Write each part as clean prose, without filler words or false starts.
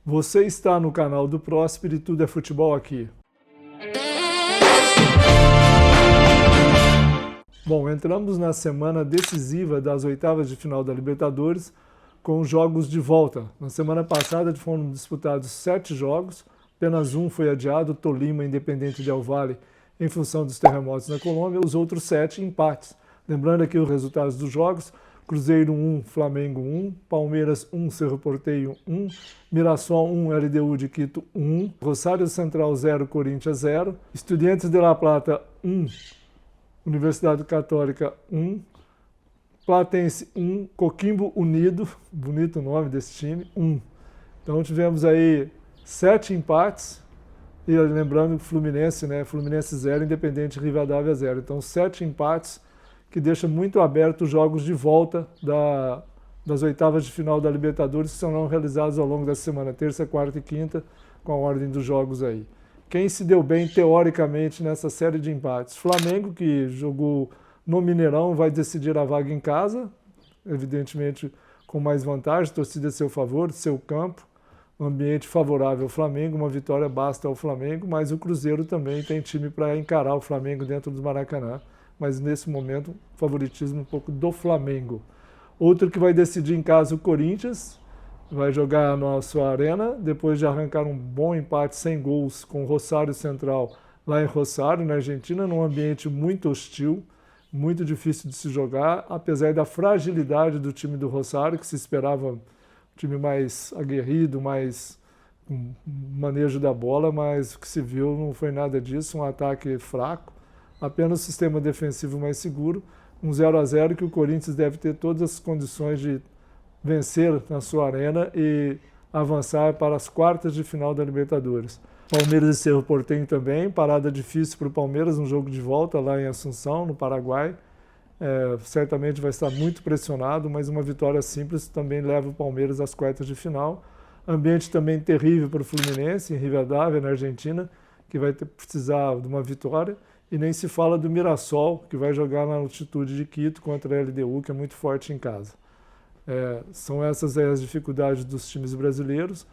Você está no canal do Próspero e tudo é futebol aqui. Bom, entramos na semana decisiva das oitavas de final da Libertadores com os jogos de volta. Na semana passada foram disputados 7 jogos, apenas um foi adiado, Tolima Independente Del Valle, em função dos terremotos na Colômbia, os outros 7 empates. Lembrando aqui os resultados dos jogos: Cruzeiro 1, Flamengo 1, Palmeiras 1, Cerro Porteño 1, Mirassol 1, LDU de Quito 1, Rosário Central 0, Corinthians 0, Estudiantes de La Plata 1, Universidade Católica 1, Platense 1, Coquimbo Unido, bonito o nome desse time, 1. Então tivemos aí 7 empates, e lembrando que Fluminense, Fluminense 0, Independente Rivadavia 0. Então 7 empates, que deixa muito aberto os jogos de volta das oitavas de final da Libertadores, que serão realizados ao longo da semana, terça, quarta e quinta, com a ordem dos jogos aí. Quem se deu bem, teoricamente, nessa série de empates? Flamengo, que jogou no Mineirão, vai decidir a vaga em casa, evidentemente com mais vantagem, torcida a seu favor, seu campo, um ambiente favorável ao Flamengo, uma vitória basta ao Flamengo, mas o Cruzeiro também tem time para encarar o Flamengo dentro do Maracanã. Mas nesse momento, favoritismo um pouco do Flamengo. Outro que vai decidir em casa, o Corinthians, vai jogar na sua arena, depois de arrancar um bom empate sem gols com o Rosário Central, lá em Rosário, na Argentina, num ambiente muito hostil, muito difícil de se jogar, apesar da fragilidade do time do Rosário, que se esperava um time mais aguerrido, mais com manejo da bola, mas o que se viu não foi nada disso, um ataque fraco. Apenas o sistema defensivo mais seguro, um 0-0 que o Corinthians deve ter todas as condições de vencer na sua arena e avançar para as quartas de final da Libertadores. Palmeiras e Cerro Porteño também, parada difícil para o Palmeiras, um jogo de volta lá em Assunção, no Paraguai. Certamente vai estar muito pressionado, mas uma vitória simples também leva o Palmeiras às quartas de final. Ambiente também terrível para o Fluminense, em Rivadavia, na Argentina, que vai precisar de uma vitória. E nem se fala do Mirassol, que vai jogar na altitude de Quito contra a LDU, que é muito forte em casa. São essas as dificuldades dos times brasileiros.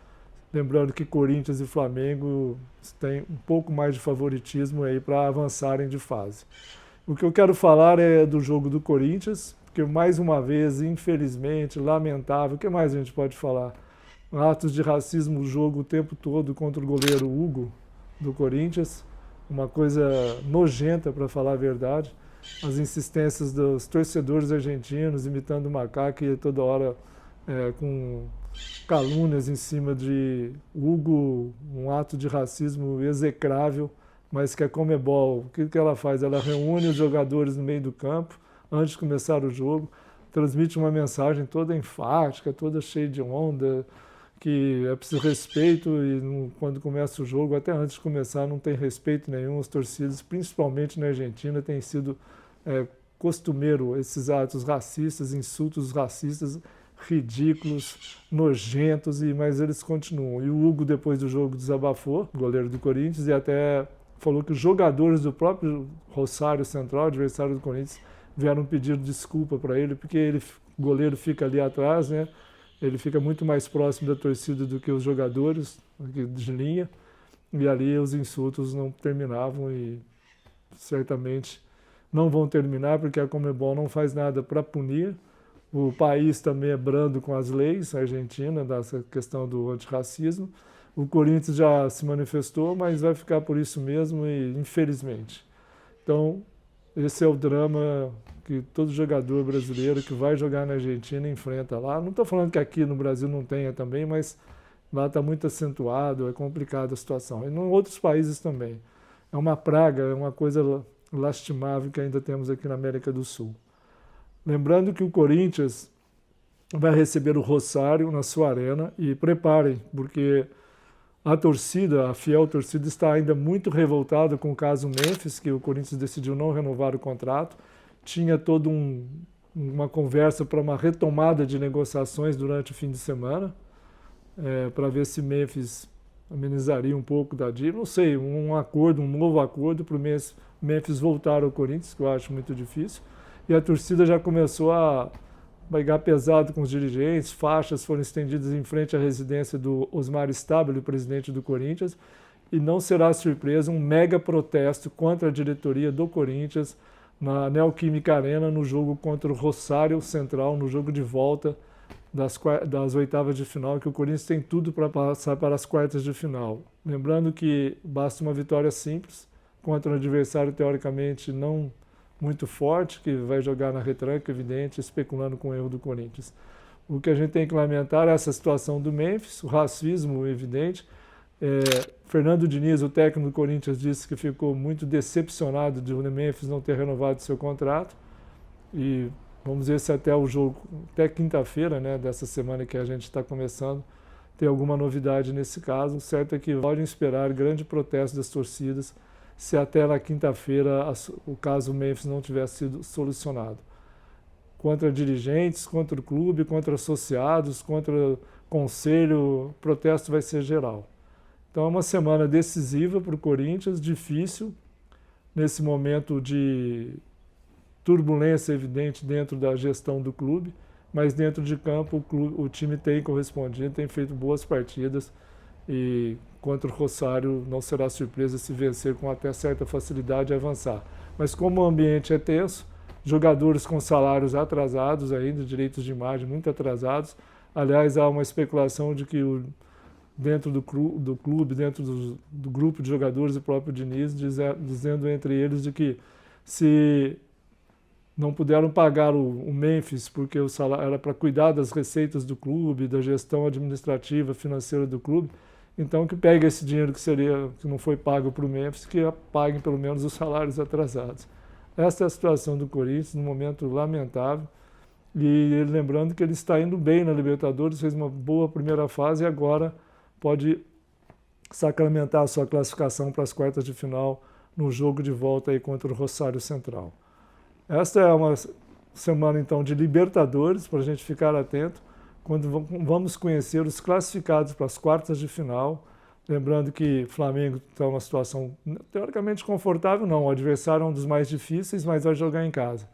Lembrando que Corinthians e Flamengo têm um pouco mais de favoritismo aí para avançarem de fase. O que eu quero falar é do jogo do Corinthians, porque mais uma vez, infelizmente, lamentável, o que mais a gente pode falar? Atos de racismo, o jogo o tempo todo contra o goleiro Hugo, do Corinthians. Uma coisa nojenta, para falar a verdade. As insistências dos torcedores argentinos imitando o macaco e toda hora com calúnias em cima de Hugo, um ato de racismo execrável, mas que a Conmebol, o que ela faz? Ela reúne os jogadores no meio do campo, antes de começar o jogo, transmite uma mensagem toda enfática, toda cheia de onda, que é preciso respeito e quando começa o jogo, até antes de começar, não tem respeito nenhum. As torcidas, principalmente na Argentina, tem sido costumeiro esses atos racistas, insultos racistas, ridículos, nojentos, mas eles continuam. E o Hugo, depois do jogo, desabafou, goleiro do Corinthians, e até falou que os jogadores do próprio Rosário Central, adversário do Corinthians, vieram pedir desculpa para ele, porque o goleiro fica ali atrás, né? Ele fica muito mais próximo da torcida do que os jogadores de linha, e ali os insultos não terminavam e certamente não vão terminar, porque a Conmebol não faz nada para punir. O país também é brando com as leis, a Argentina, dessa questão do antirracismo. O Corinthians já se manifestou, mas vai ficar por isso mesmo, e infelizmente. Então, esse é o drama que todo jogador brasileiro que vai jogar na Argentina enfrenta lá. Não estou falando que aqui no Brasil não tenha também, mas lá está muito acentuado, é complicada a situação. E em outros países também. É uma praga, é uma coisa lastimável que ainda temos aqui na América do Sul. Lembrando que o Corinthians vai receber o Rosário na sua arena, e preparem, porque a torcida, a fiel torcida, está ainda muito revoltada com o caso Memphis, que o Corinthians decidiu não renovar o contrato. Tinha toda uma conversa para uma retomada de negociações durante o fim de semana, para ver se Memphis amenizaria um pouco da dívida. Não sei, um novo acordo para o Memphis voltar ao Corinthians, que eu acho muito difícil. E a torcida já começou a brigar pesado com os dirigentes, faixas foram estendidas em frente à residência do Osmar Stabile, presidente do Corinthians, e não será surpresa um mega protesto contra a diretoria do Corinthians na Neoquímica Arena no jogo contra o Rosário Central, no jogo de volta das oitavas de final, que o Corinthians tem tudo para passar para as quartas de final. Lembrando que basta uma vitória simples contra um adversário teoricamente não muito forte, que vai jogar na retranca, evidente, especulando com o erro do Corinthians. O que a gente tem que lamentar é essa situação do Memphis, o racismo evidente. Fernando Diniz, o técnico do Corinthians, disse que ficou muito decepcionado de o Memphis não ter renovado seu contrato. E vamos ver se até o jogo, até quinta-feira, né, dessa semana que a gente está começando, tem alguma novidade nesse caso. O certo é que podem esperar grande protesto das torcidas se até na quinta-feira o caso Memphis não tiver sido solucionado. Contra dirigentes, contra o clube, contra associados, contra o conselho, o protesto vai ser geral. Então é uma semana decisiva para o Corinthians, difícil, nesse momento de turbulência evidente dentro da gestão do clube, mas dentro de campo o time tem correspondido, tem feito boas partidas e contra o Rosário não será surpresa se vencer com até certa facilidade e avançar. Mas como o ambiente é tenso, jogadores com salários atrasados ainda, direitos de imagem muito atrasados, aliás há uma especulação de que dentro do clube, dentro do grupo de jogadores, o próprio Diniz dizendo entre eles de que se não puderam pagar o Memphis porque o salário era para cuidar das receitas do clube, da gestão administrativa, financeira do clube, então que pegue esse dinheiro que não foi pago para o Memphis, que paguem pelo menos os salários atrasados. Essa é a situação do Corinthians, num momento lamentável, e lembrando que ele está indo bem na Libertadores, fez uma boa primeira fase e agora pode sacramentar a sua classificação para as quartas de final no jogo de volta aí contra o Rosário Central. Esta é uma semana, então, de Libertadores, para a gente ficar atento, quando vamos conhecer os classificados para as quartas de final. Lembrando que o Flamengo está numa situação teoricamente confortável, não, o adversário é um dos mais difíceis, mas vai jogar em casa.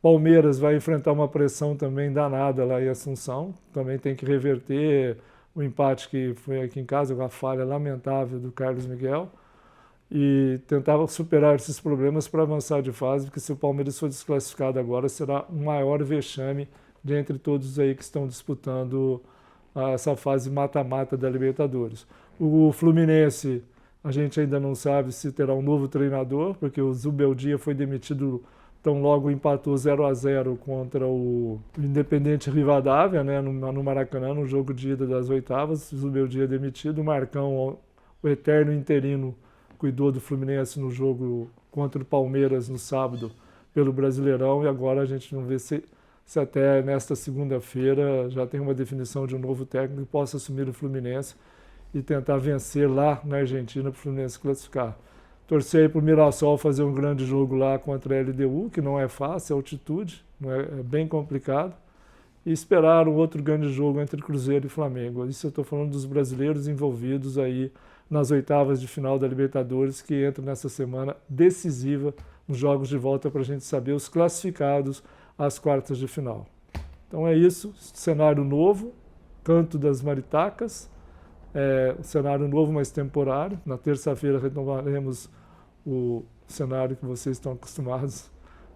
Palmeiras vai enfrentar uma pressão também danada lá em Assunção, também tem que reverter o empate que foi aqui em casa, uma falha lamentável do Carlos Miguel, e tentava superar esses problemas para avançar de fase, porque se o Palmeiras for desclassificado agora, será o maior vexame de entre todos aí que estão disputando essa fase mata-mata da Libertadores. O Fluminense, a gente ainda não sabe se terá um novo treinador, porque o Zubeldia foi demitido, tão logo empatou 0-0 contra o Independente Rivadavia, né, no Maracanã, no jogo de ida das oitavas. O Zubeldia demitido, o Marcão, o eterno interino, cuidou do Fluminense no jogo contra o Palmeiras no sábado pelo Brasileirão, e agora a gente não vê se até nesta segunda-feira já tem uma definição de um novo técnico que possa assumir o Fluminense e tentar vencer lá na Argentina para o Fluminense classificar. Torcer para o Mirassol fazer um grande jogo lá contra a LDU, que não é fácil, é altitude, é bem complicado, e esperar um outro grande jogo entre Cruzeiro e Flamengo. Isso eu estou falando dos brasileiros envolvidos aí nas oitavas de final da Libertadores, que entram nessa semana decisiva nos jogos de volta para a gente saber os classificados às quartas de final. Então é isso, cenário novo, Canto das Maritacas, um cenário novo, mas temporário. Na terça-feira retomaremos o cenário que vocês estão acostumados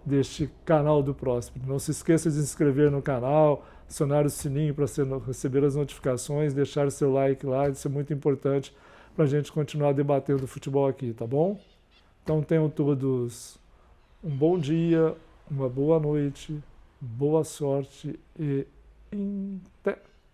deste canal do Próspero. Não se esqueça de se inscrever no canal, acionar o sininho para receber as notificações, deixar seu like lá, isso é muito importante para a gente continuar debatendo futebol aqui, tá bom? Então tenham todos um bom dia, uma boa noite, boa sorte e até!